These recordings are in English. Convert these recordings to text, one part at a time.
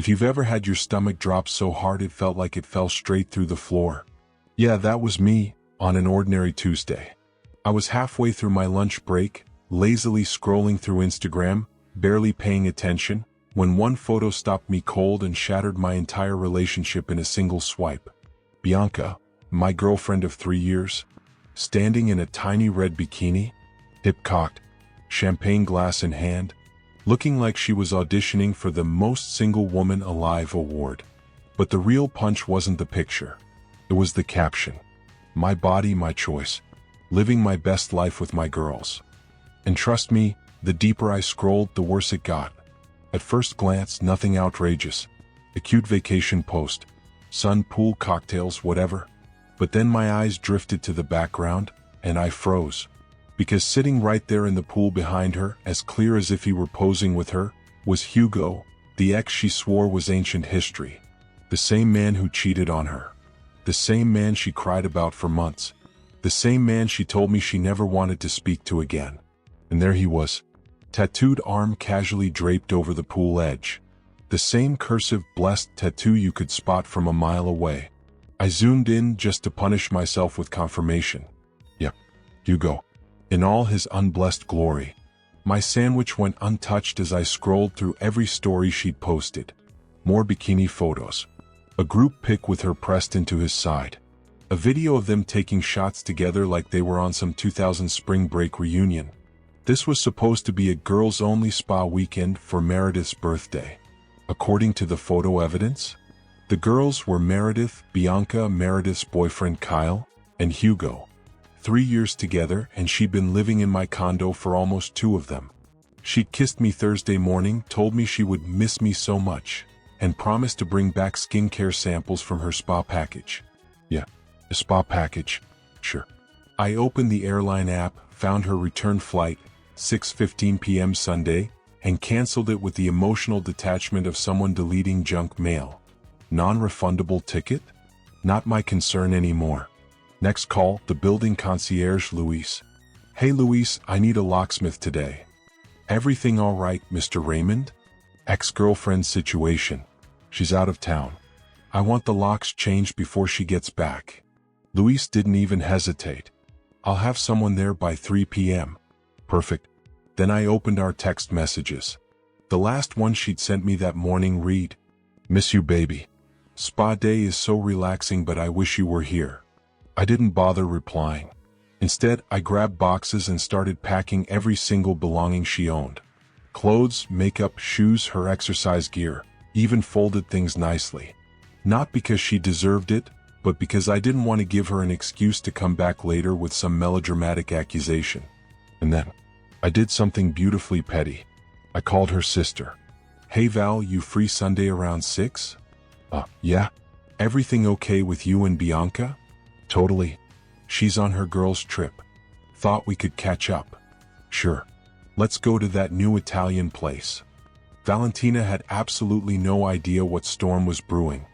If you've ever had your stomach drop so hard it felt like it fell straight through the floor. Yeah, that was me, on an ordinary Tuesday. I was halfway through my lunch break, lazily scrolling through Instagram, barely paying attention, when one photo stopped me cold and shattered my entire relationship in a single swipe. Bianca, my girlfriend of 3 years, standing in a tiny red bikini, hip-cocked, champagne glass in hand, looking like she was auditioning for the Most Single Woman Alive award. But the real punch wasn't the picture. It was the caption. My body, my choice. Living my best life with my girls. And trust me, the deeper I scrolled, the worse it got. At first glance, nothing outrageous. A cute vacation post. Sun, pool, cocktails, whatever. But then my eyes drifted to the background, and I froze. Because sitting right there in the pool behind her, as clear as if he were posing with her, was Hugo, the ex she swore was ancient history. The same man who cheated on her. The same man she cried about for months. The same man she told me she never wanted to speak to again. And there he was, tattooed arm casually draped over the pool edge. The same cursive blessed tattoo you could spot from a mile away. I zoomed in just to punish myself with confirmation. Yep, Hugo. In all his unblessed glory. My sandwich went untouched as I scrolled through every story she'd posted. More bikini photos. A group pic with her pressed into his side. A video of them taking shots together like they were on some 2000 spring break reunion. This was supposed to be a girls-only spa weekend for Meredith's birthday. According to the photo evidence, the girls were Meredith, Bianca, Meredith's boyfriend Kyle, and Hugo. 3 years together, and she'd been living in my condo for almost 2 of them. She'd kissed me Thursday morning, told me she would miss me so much, and promised to bring back skincare samples from her spa package. Yeah, a spa package, sure. I opened the airline app, found her return flight, 6:15 p.m. Sunday, and canceled it with the emotional detachment of someone deleting junk mail. Non-refundable ticket? Not my concern anymore. Next call, the building concierge Luis. Hey Luis, I need a locksmith today. Everything all right, Mr. Raymond? Ex-girlfriend situation. She's out of town. I want the locks changed before she gets back. Luis didn't even hesitate. I'll have someone there by 3 p.m. Perfect. Then I opened our text messages. The last one she'd sent me that morning read, Miss you baby. Spa day is so relaxing but I wish you were here. I didn't bother replying. Instead, I grabbed boxes and started packing every single belonging she owned. Clothes, makeup, shoes, her exercise gear, even folded things nicely. Not because she deserved it, but because I didn't want to give her an excuse to come back later with some melodramatic accusation. And then, I did something beautifully petty. I called her sister. Hey Val, you free Sunday around 6? Yeah. Everything okay with you and Bianca? Totally. She's on her girls' trip. Thought we could catch up. Sure. Let's go to that new Italian place. Valentina had absolutely no idea what storm was brewing.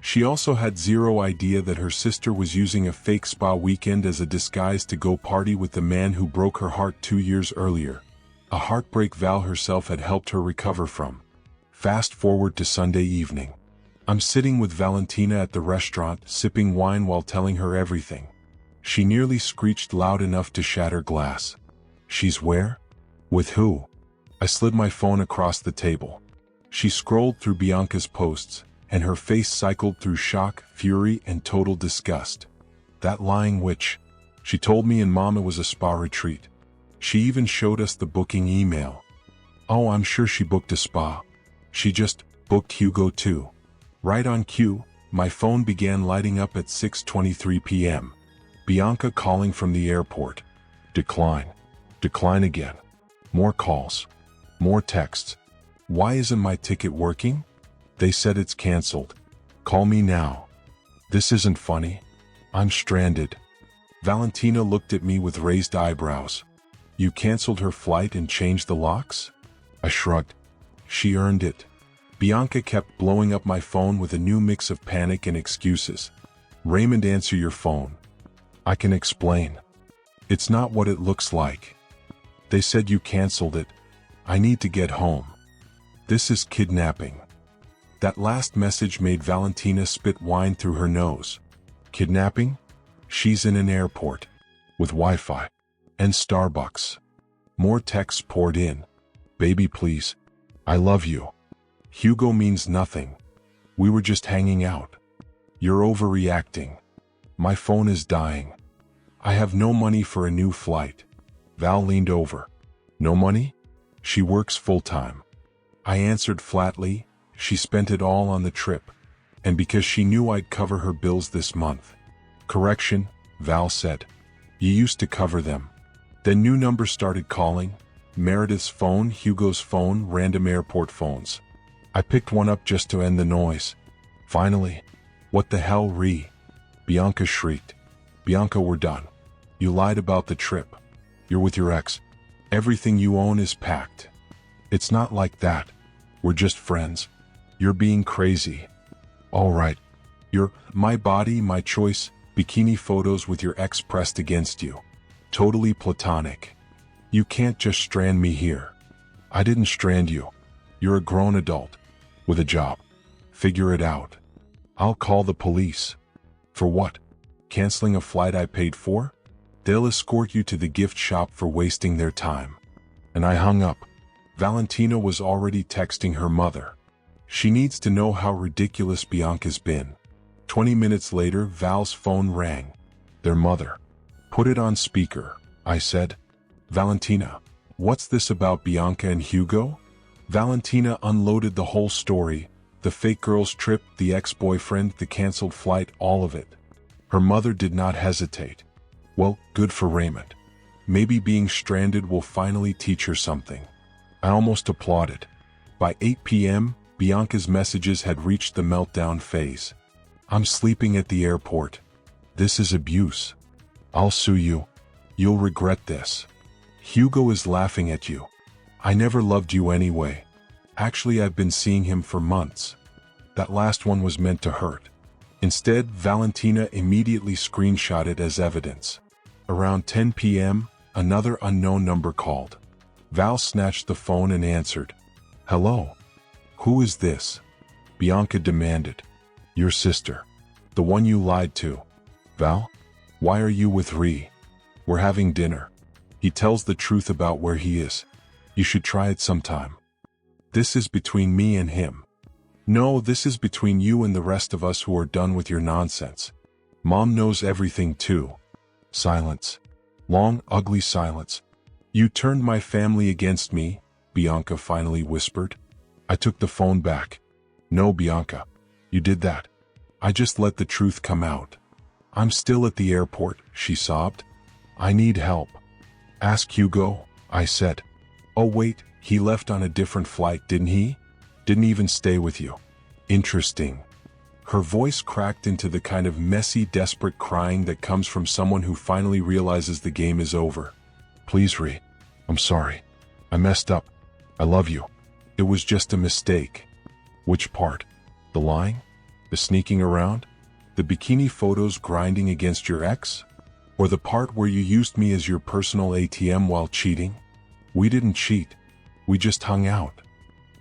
She also had zero idea that her sister was using a fake spa weekend as a disguise to go party with the man who broke her heart 2 years earlier. A heartbreak Val herself had helped her recover from. Fast forward to Sunday evening. I'm sitting with Valentina at the restaurant, sipping wine while telling her everything. She nearly screeched loud enough to shatter glass. She's where? With who? I slid my phone across the table. She scrolled through Bianca's posts, and her face cycled through shock, fury, and total disgust. That lying witch. She told me and Mom it was a spa retreat. She even showed us the booking email. Oh, I'm sure she booked a spa. She just booked Hugo too. Right on cue, my phone began lighting up at 6:23 p.m. Bianca calling from the airport. Decline. Decline again. More calls. More texts. Why isn't my ticket working? They said it's canceled. Call me now. This isn't funny. I'm stranded. Valentina looked at me with raised eyebrows. You canceled her flight and changed the locks? I shrugged. She earned it. Bianca kept blowing up my phone with a new mix of panic and excuses. Raymond, answer your phone. I can explain. It's not what it looks like. They said you canceled it. I need to get home. This is kidnapping. That last message made Valentina spit wine through her nose. Kidnapping? She's in an airport. With Wi-Fi. And Starbucks. More texts poured in. Baby, please. I love you. Hugo means nothing. We were just hanging out. You're overreacting. My phone is dying. I have no money for a new flight. Val leaned over. No money? She works full-time. I answered flatly. She spent it all on the trip. And because she knew I'd cover her bills this month. Correction, Val said. You used to cover them. Then new numbers started calling. Meredith's phone, Hugo's phone, random airport phones. I picked one up just to end the noise. Finally. What the hell, Ree? Bianca shrieked. Bianca, we're done. You lied about the trip. You're with your ex. Everything you own is packed. It's not like that. We're just friends. You're being crazy. All right. You're my body, my choice, bikini photos with your ex pressed against you. Totally platonic. You can't just strand me here. I didn't strand you. You're a grown adult. With a job. Figure it out. I'll call the police. For what? Canceling a flight I paid for? They'll escort you to the gift shop for wasting their time. And I hung up. Valentina was already texting her mother. She needs to know how ridiculous Bianca's been. 20 minutes later, Val's phone rang. Their mother. Put it on speaker, I said. Valentina, what's this about Bianca and Hugo? Valentina unloaded the whole story. The fake girl's trip, the ex-boyfriend, the canceled flight, all of it. Her mother did not hesitate. Well, good for Raymond. Maybe being stranded will finally teach her something. I almost applauded. By 8 p.m., Bianca's messages had reached the meltdown phase. I'm sleeping at the airport. This is abuse. I'll sue you. You'll regret this. Hugo is laughing at you. I never loved you anyway. Actually, I've been seeing him for months. That last one was meant to hurt. Instead, Valentina immediately screenshotted as evidence. Around 10 p.m., another unknown number called. Val snatched the phone and answered. Hello? Who is this? Bianca demanded. Your sister. The one you lied to. Val? Why are you with Ree? We're having dinner. He tells the truth about where he is. You should try it sometime. This is between me and him. No, this is between you and the rest of us who are done with your nonsense. Mom knows everything too. Silence. Long, ugly silence. You turned my family against me, Bianca finally whispered. I took the phone back. No, Bianca. You did that. I just let the truth come out. I'm still at the airport, she sobbed. I need help. Ask Hugo, I said. Oh wait, he left on a different flight, didn't he? Didn't even stay with you. Interesting. Her voice cracked into the kind of messy, desperate crying that comes from someone who finally realizes the game is over. Please, Ree. I'm sorry. I messed up. I love you. It was just a mistake. Which part? The lying? The sneaking around? The bikini photos grinding against your ex? Or the part where you used me as your personal ATM while cheating? We didn't cheat. We just hung out.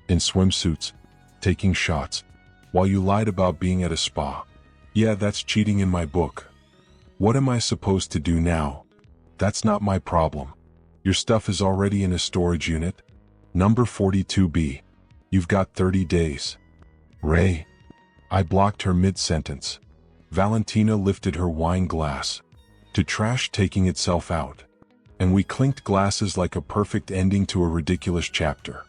In swimsuits, taking shots, while you lied about being at a spa. Yeah, that's cheating in my book. What am I supposed to do now? That's not my problem. Your stuff is already in a storage unit. Number 42B. You've got 30 days. Ray. I blocked her mid-sentence. Valentina lifted her wine glass. To trash taking itself out. And we clinked glasses like a perfect ending to a ridiculous chapter.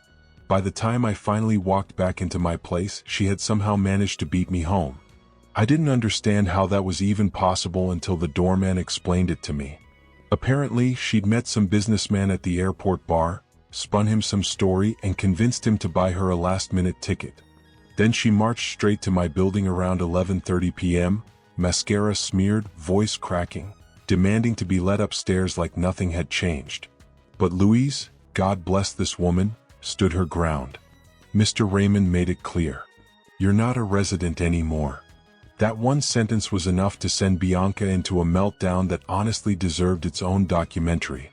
By the time I finally walked back into my place, she had somehow managed to beat me home. I didn't understand how that was even possible until the doorman explained it to me. Apparently, she'd met some businessman at the airport bar, spun him some story, and convinced him to buy her a last-minute ticket. Then she marched straight to my building around 11:30 p.m., mascara smeared, voice cracking, demanding to be let upstairs like nothing had changed. But Louise, God bless this woman, stood her ground. Mr. Raymond made it clear. You're not a resident anymore. That one sentence was enough to send Bianca into a meltdown that honestly deserved its own documentary.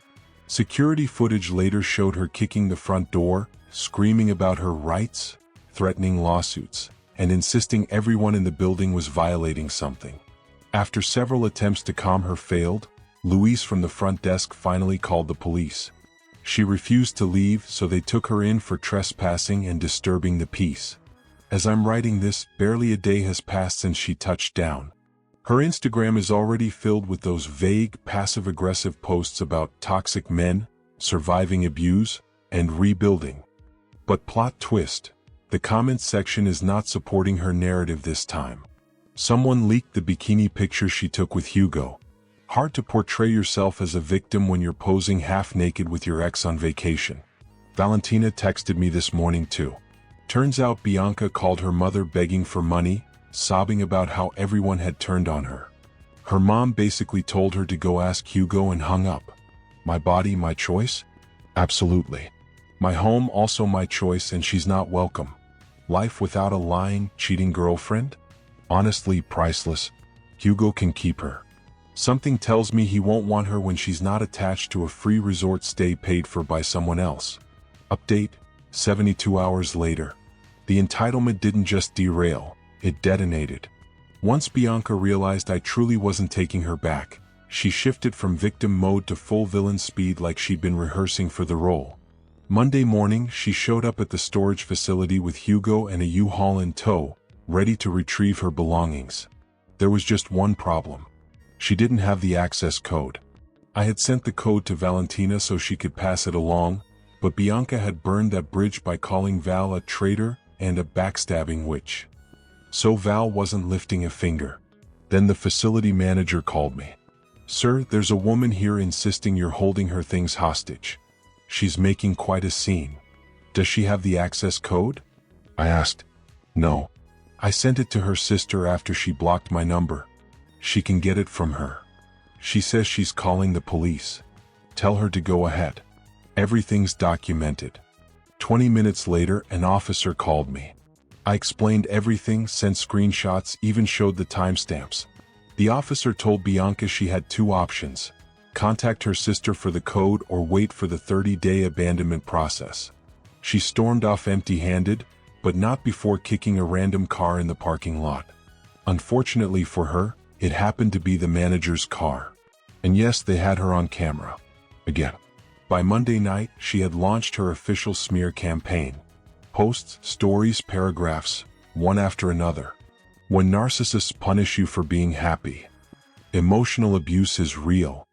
Security footage later showed her kicking the front door, screaming about her rights, threatening lawsuits, and insisting everyone in the building was violating something. After several attempts to calm her failed, Louise from the front desk finally called the police. She refused to leave, so they took her in for trespassing and disturbing the peace. As I'm writing this, barely a day has passed since she touched down. Her Instagram is already filled with those vague, passive-aggressive posts about toxic men, surviving abuse, and rebuilding. But plot twist, the comments section is not supporting her narrative this time. Someone leaked the bikini picture she took with Hugo. Hard to portray yourself as a victim when you're posing half-naked with your ex on vacation. Valentina texted me this morning too. Turns out Bianca called her mother begging for money, sobbing about how everyone had turned on her. Her mom basically told her to go ask Hugo and hung up. My body, my choice? Absolutely. My home, also my choice, and she's not welcome. Life without a lying, cheating girlfriend? Honestly, priceless. Hugo can keep her. Something tells me he won't want her when she's not attached to a free resort stay paid for by someone else. Update, 72 hours later. The entitlement didn't just derail, it detonated. Once Bianca realized I truly wasn't taking her back, she shifted from victim mode to full villain speed like she'd been rehearsing for the role. Monday morning, she showed up at the storage facility with Hugo and a U-Haul in tow, ready to retrieve her belongings. There was just one problem. She didn't have the access code. I had sent the code to Valentina so she could pass it along, but Bianca had burned that bridge by calling Val a traitor and a backstabbing witch. So Val wasn't lifting a finger. Then the facility manager called me. Sir, there's a woman here insisting you're holding her things hostage. She's making quite a scene. Does she have the access code? I asked. No. I sent it to her sister after she blocked my number. She can get it from her. She says she's calling the police. Tell her to go ahead. Everything's documented. 20 minutes later, an officer called me. I explained everything, sent screenshots, even showed the timestamps. The officer told Bianca she had two options: contact her sister for the code or wait for the 30-day abandonment process. She stormed off empty-handed, but not before kicking a random car in the parking lot. Unfortunately for her, it happened to be the manager's car. And yes, they had her on camera. Again. By Monday night, she had launched her official smear campaign. Posts, stories, paragraphs, one after another. When narcissists punish you for being happy. Emotional abuse is real.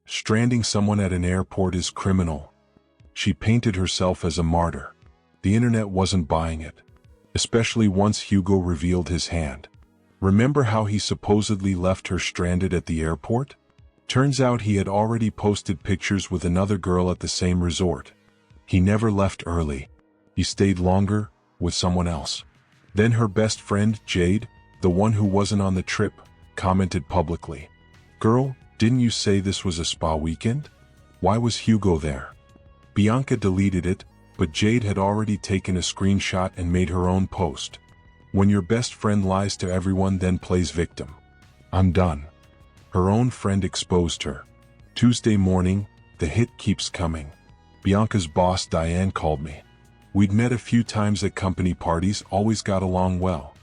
Stranding someone at an airport is criminal. She painted herself as a martyr. The internet wasn't buying it. Especially once Hugo revealed his hand. Remember how he supposedly left her stranded at the airport? Turns out he had already posted pictures with another girl at the same resort. He never left early. He stayed longer, with someone else. Then her best friend, Jade, the one who wasn't on the trip, commented publicly. Girl, didn't you say this was a spa weekend? Why was Hugo there? Bianca deleted it, but Jade had already taken a screenshot and made her own post. When your best friend lies to everyone then plays victim. I'm done. Her own friend exposed her. Tuesday morning, the hit keeps coming. Bianca's boss Diane called me. We'd met a few times at company parties, always got along well.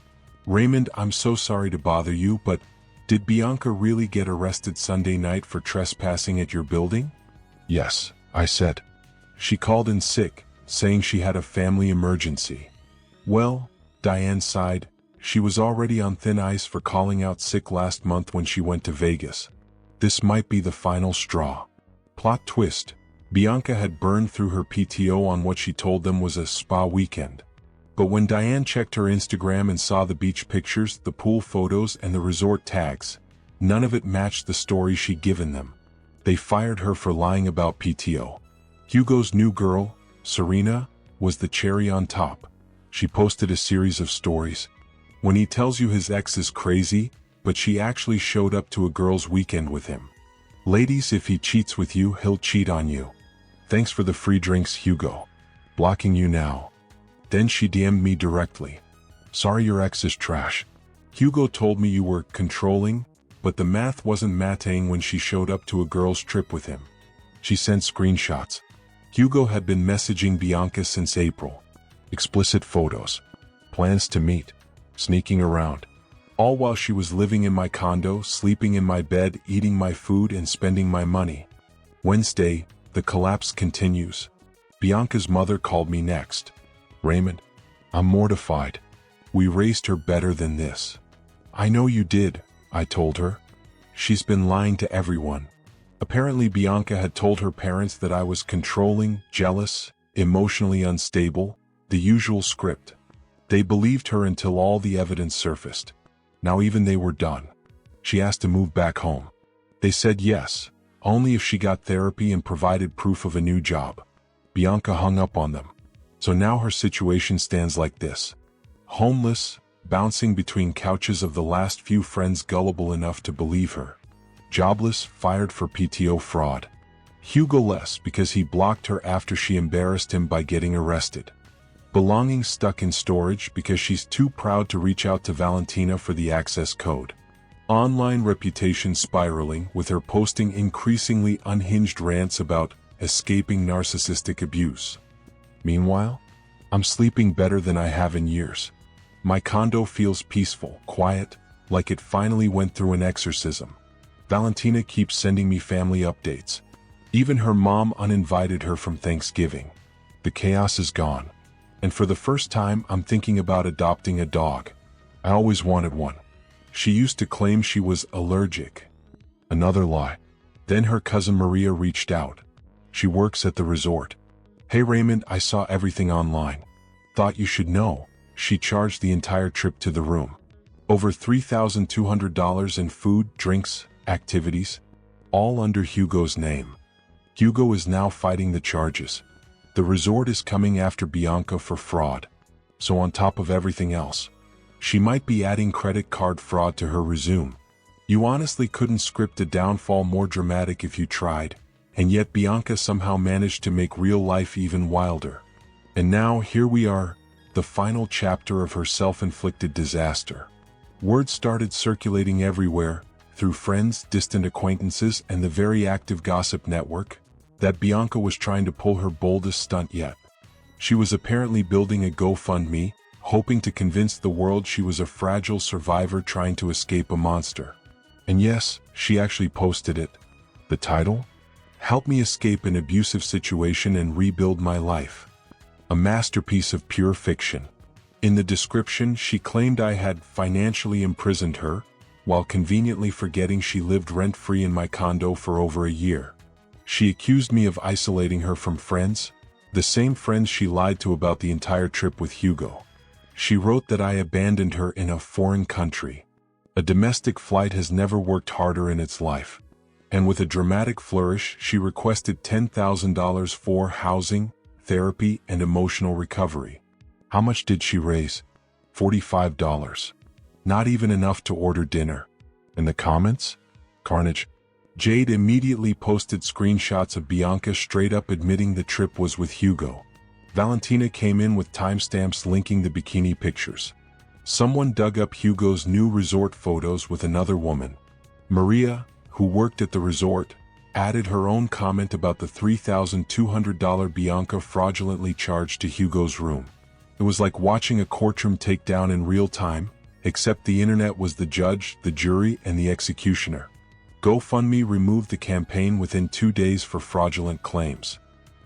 Raymond, I'm so sorry to bother you, but did Bianca really get arrested Sunday night for trespassing at your building? Yes, I said. She called in sick, saying she had a family emergency. Well, Diane sighed. She was already on thin ice for calling out sick last month when she went to Vegas. This might be the final straw. Plot twist. Bianca had burned through her PTO on what she told them was a spa weekend. But when Diane checked her Instagram and saw the beach pictures, the pool photos, and the resort tags, none of it matched the story she'd given them. They fired her for lying about PTO. Hugo's new girl, Serena, was the cherry on top. She posted a series of stories. When he tells you his ex is crazy, but she actually showed up to a girl's weekend with him. Ladies, if he cheats with you, he'll cheat on you. Thanks for the free drinks, Hugo. Blocking you now. Then she DM'd me directly. Sorry, your ex is trash. Hugo told me you were controlling, but the math wasn't mathing when she showed up to a girl's trip with him. She sent screenshots. Hugo had been messaging Bianca since April. Explicit photos. Plans to meet. sneaking around. All while she was living in my condo, sleeping in my bed, eating my food, and spending my money. Wednesday, the collapse continues. Bianca's mother called me next. Raymond, I'm mortified. We raised her better than this. I know you did, I told her. She's been lying to everyone. Apparently Bianca had told her parents that I was controlling, jealous, emotionally unstable, the usual script. They believed her until all the evidence surfaced. Now even they were done. She asked to move back home. They said yes, only if she got therapy and provided proof of a new job. Bianca hung up on them. So now her situation stands like this. Homeless, bouncing between couches of the last few friends gullible enough to believe her. Jobless, fired for PTO fraud. Hugo-less because he blocked her after she embarrassed him by getting arrested. Belongings stuck in storage because she's too proud to reach out to Valentina for the access code. Online reputation spiraling with her posting increasingly unhinged rants about escaping narcissistic abuse. Meanwhile, I'm sleeping better than I have in years. My condo feels peaceful, quiet, like it finally went through an exorcism. Valentina keeps sending me family updates. Even her mom uninvited her from Thanksgiving. The chaos is gone. And for the first time, I'm thinking about adopting a dog. I always wanted one. She used to claim she was allergic. Another lie. Then her cousin Maria reached out. She works at the resort. Hey Raymond, I saw everything online. Thought you should know. She charged the entire trip to the room. Over $3,200 in food, drinks, activities, all under Hugo's name. Hugo is now fighting the charges. The resort is coming after Bianca for fraud. So on top of everything else, she might be adding credit card fraud to her resume. You honestly couldn't script a downfall more dramatic if you tried, and yet Bianca somehow managed to make real life even wilder. And now here we are, the final chapter of her self-inflicted disaster. Word started circulating everywhere, through friends, distant acquaintances, and the very active gossip network, that Bianca was trying to pull her boldest stunt yet. She was apparently building a GoFundMe, hoping to convince the world she was a fragile survivor trying to escape a monster. And yes, she actually posted it. The title? Help me escape an abusive situation and rebuild my life. A masterpiece of pure fiction. In the description, she claimed I had financially imprisoned her, while conveniently forgetting she lived rent-free in my condo for over a year. She accused me of isolating her from friends, the same friends she lied to about the entire trip with Hugo. She wrote that I abandoned her in a foreign country. A domestic flight has never worked harder in its life. And with a dramatic flourish, she requested $10,000 for housing, therapy, and emotional recovery. How much did she raise? $45. Not even enough to order dinner. In the comments? Carnage. Jade immediately posted screenshots of Bianca straight up admitting the trip was with Hugo. Valentina came in with timestamps linking the bikini pictures. Someone dug up Hugo's new resort photos with another woman. Maria, who worked at the resort, added her own comment about the $3,200 Bianca fraudulently charged to Hugo's room. It was like watching a courtroom takedown in real time, except the internet was the judge, the jury, and the executioner. GoFundMe removed the campaign within 2 days for fraudulent claims.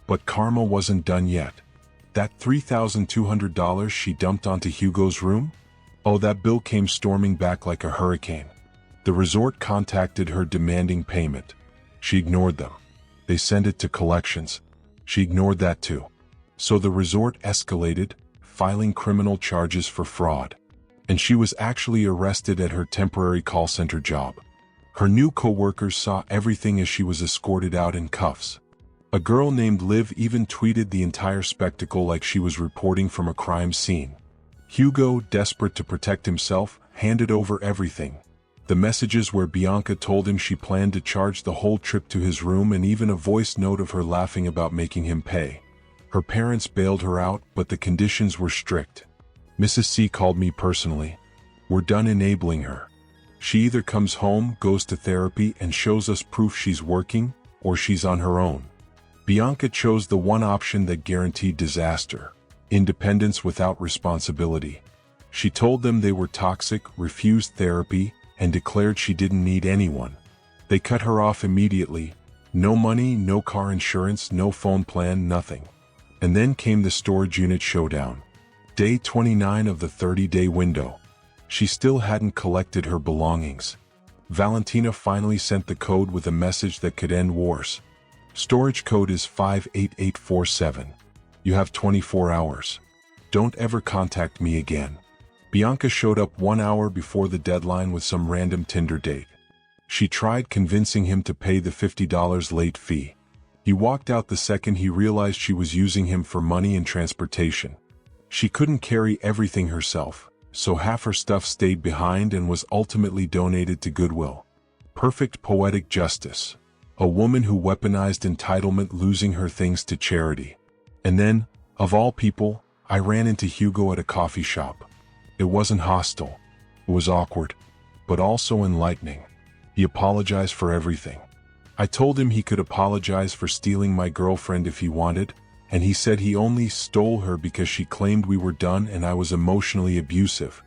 But karma wasn't done yet. That $3,200 she dumped onto Hugo's room? Oh, that bill came storming back like a hurricane. The resort contacted her demanding payment. She ignored them. They sent it to collections. She ignored that too. So the resort escalated, filing criminal charges for fraud. And she was actually arrested at her temporary call center job. Her new co-workers saw everything as she was escorted out in cuffs. A girl named Liv even tweeted the entire spectacle like she was reporting from a crime scene. Hugo, desperate to protect himself, handed over everything. The messages where Bianca told him she planned to charge the whole trip to his room, and even a voice note of her laughing about making him pay. Her parents bailed her out, but the conditions were strict. Mrs. C called me personally. We're done enabling her. She either comes home, goes to therapy, and shows us proof she's working, or she's on her own. Bianca chose the one option that guaranteed disaster: independence without responsibility. She told them they were toxic, refused therapy, and declared she didn't need anyone. They cut her off immediately. No money, no car insurance, no phone plan, nothing. And then came the storage unit showdown. Day 29 of the 30-day window. She still hadn't collected her belongings. Valentina finally sent the code with a message that could end wars. Storage code is 58847. You have 24 hours. Don't ever contact me again. Bianca showed up 1 hour before the deadline with some random Tinder date. She tried convincing him to pay the $50 late fee. He walked out the second he realized she was using him for money and transportation. She couldn't carry everything herself, so half her stuff stayed behind and was ultimately donated to Goodwill. Perfect poetic justice. A woman who weaponized entitlement, losing her things to charity. And then, of all people, I ran into Hugo at a coffee shop. It wasn't hostile. It was awkward, but also enlightening. He apologized for everything. I told him he could apologize for stealing my girlfriend if he wanted, and he said he only stole her because she claimed we were done and I was emotionally abusive.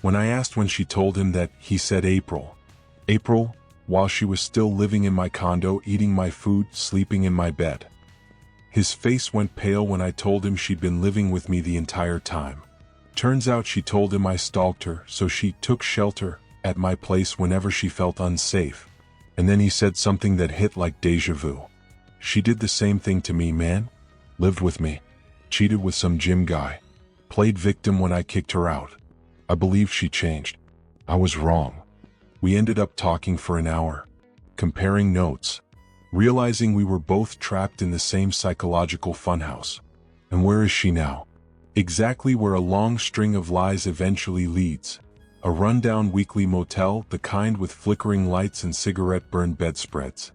When I asked when she told him that, he said April. April, while she was still living in my condo, eating my food, sleeping in my bed. His face went pale when I told him she'd been living with me the entire time. Turns out she told him I stalked her, so she took shelter at my place whenever she felt unsafe. And then he said something that hit like deja vu. She did the same thing to me, man. Lived with me. Cheated with some gym guy. Played victim when I kicked her out. I believed she changed. I was wrong. We ended up talking for an hour. Comparing notes. Realizing we were both trapped in the same psychological funhouse. And where is she now? Exactly where a long string of lies eventually leads. A rundown weekly motel, the kind with flickering lights and cigarette-burned bedspreads.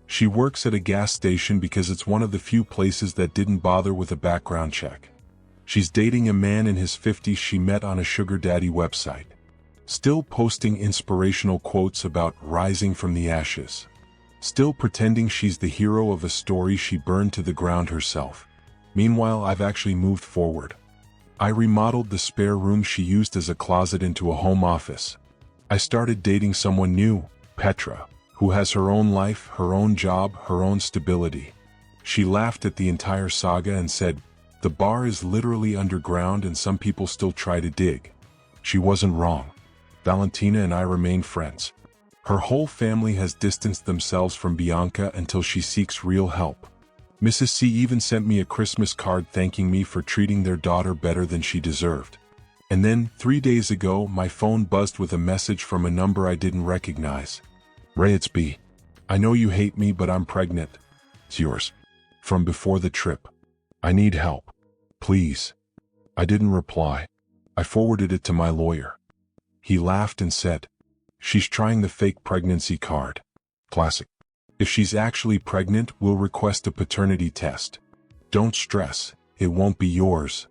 She works at a gas station because it's one of the few places that didn't bother with a background check. She's dating a man in his 50s she met on a sugar daddy website. Still posting inspirational quotes about rising from the ashes. Still pretending she's the hero of a story she burned to the ground herself. Meanwhile, I've actually moved forward. I remodeled the spare room she used as a closet into a home office. I started dating someone new, Petra, who has her own life, her own job, her own stability. She laughed at the entire saga and said, "The bar is literally underground and some people still try to dig." She wasn't wrong. Valentina and I remain friends. Her whole family has distanced themselves from Bianca until she seeks real help. Mrs. C even sent me a Christmas card thanking me for treating their daughter better than she deserved. And then, 3 days ago, my phone buzzed with a message from a number I didn't recognize. "Ray, it's B. I know you hate me, but I'm pregnant. It's yours. From before the trip. I need help. Please." I didn't reply. I forwarded it to my lawyer. He laughed and said, "She's trying the fake pregnancy card. Classic. If she's actually pregnant, we'll request a paternity test. Don't stress, it won't be yours."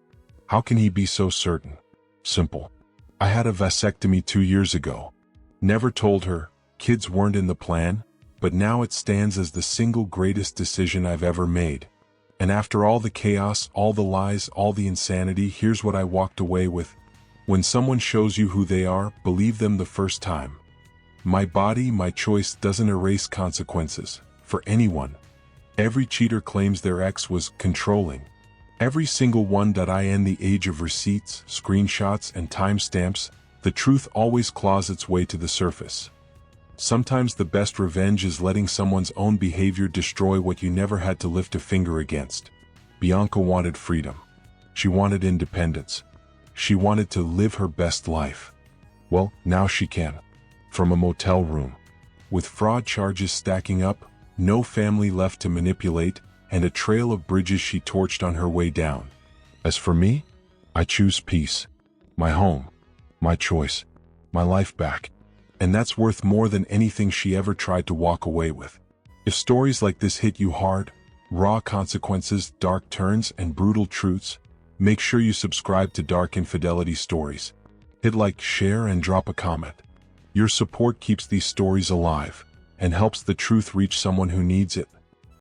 How can he be so certain? Simple. I had a vasectomy 2 years ago. Never told her, kids weren't in the plan, but now it stands as the single greatest decision I've ever made. And after all the chaos, all the lies, all the insanity, here's what I walked away with. When someone shows you who they are, believe them the first time. My body, my choice doesn't erase consequences, for anyone. Every cheater claims their ex was controlling. Every single one. In the age of receipts, screenshots, and timestamps, the truth always claws its way to the surface. Sometimes the best revenge is letting someone's own behavior destroy what you never had to lift a finger against. Bianca wanted freedom. She wanted independence. She wanted to live her best life. Well, now she can. From a motel room. With fraud charges stacking up, no family left to manipulate, and a trail of bridges she torched on her way down. As for me, I choose peace. My home. My choice. My life back. And that's worth more than anything she ever tried to walk away with. If stories like this hit you hard, raw consequences, dark turns, and brutal truths, make sure you subscribe to Dark Infidelity Stories. Hit like, share, and drop a comment. Your support keeps these stories alive and helps the truth reach someone who needs it.